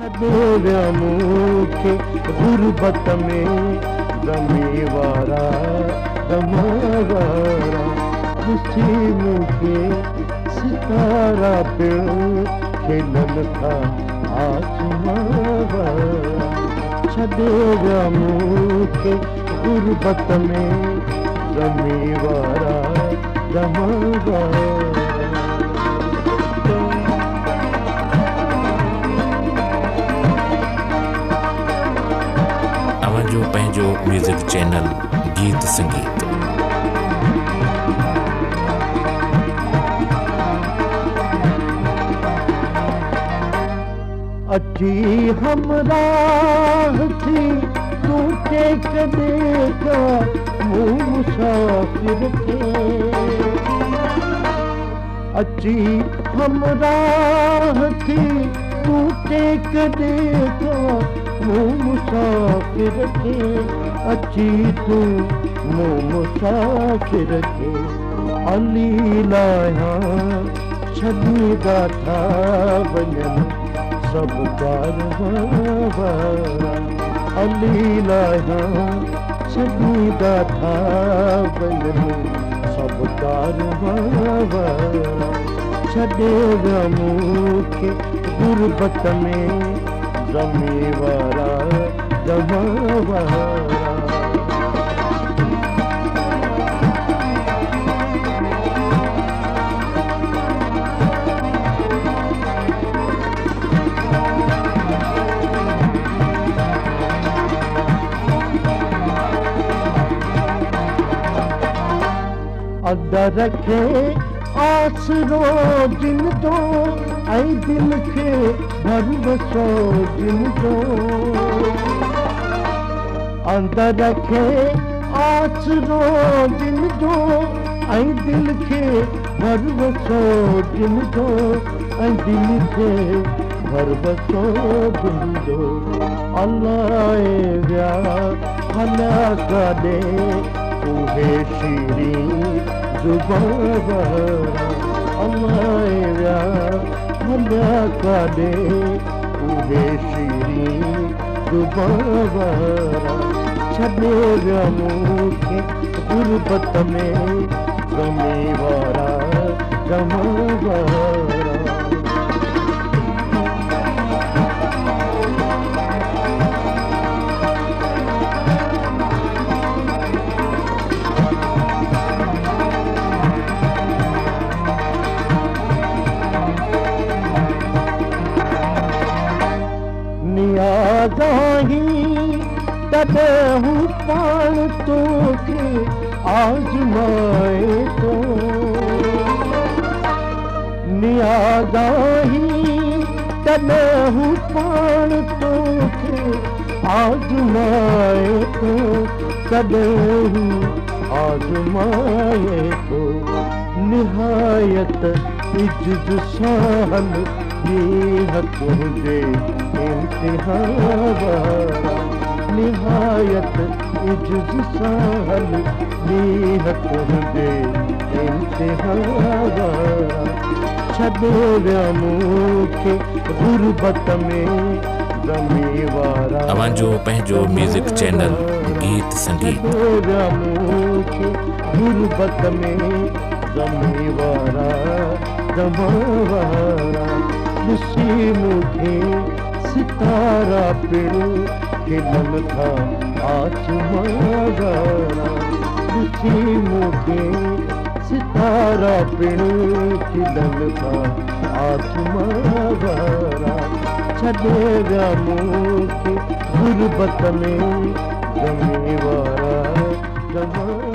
छॾे मूंखे गुरबत में ग़मी वारा ग़म वारा ॾिसी मूंखे सितारा पियो खेलनि था आसमां वारा छॾे मूंखे गुरबत में ग़मी वारा ग़म वारा जो पंहिंजो म्यूजिक चैनल गीत संगीत अची हमराह थी तूं टेक देखा मूं मुसाफिर थे अची हमराह थी तूं टेक देखा मूं मुसाफिर थे अची तूं मूं मुसाफिर थे अली लाहियां छॾींदा था वञनि सभु कारवां वारा अली लाहियां छॾींदा था वञनि सभु कारवां वारा छॾे विया मूंखे गुरबत में ग़मी वारा ग़म वारा अद रखे आसरो जिन तो ऐं दिल खे भरवसो जिन तो अंदर रखे आसरो जिन तो ऐं दिल खे भरवसो जिन तो ऐं दिल खे भरवसो जिन तो अलाए विया हलिया काॾे उहे शीरीं ज़ुबां वारा अलाए विया हलिया काॾे उहे शीरीं ज़ुबां वारा छॾे विया मूंखे गुरबत में ग़मी वारा ग़म वारा तॾहिं पाण तोखे आज़माए थो नियाज़ाही तॾहिं पाण तोखे आज़माए थो तॾहिं आज़माए थो निहायत इज़्ज़त सां नीह तुंहिंजे इम्तिहान वारा निहायत इज़्ज़त सां नीह तुंहिंजे इम्तिहान वारा छॾे विया मूंखे गुरबत में ग़मी वारा तव्हांजो पंहिंजो म्यूजिक चैनल गीत संगीत छॾे विया मूंखे गुरबत में ग़मी वारा ग़म वारा ॾिसी मूंखे सितारा पियो खेलनि था आसमां वारा ॾिसी मूंखे सितारा पियो खेलनि था आसमां वारा छॾे विया मूंखे गुरबत में ग़मी वारा ग़म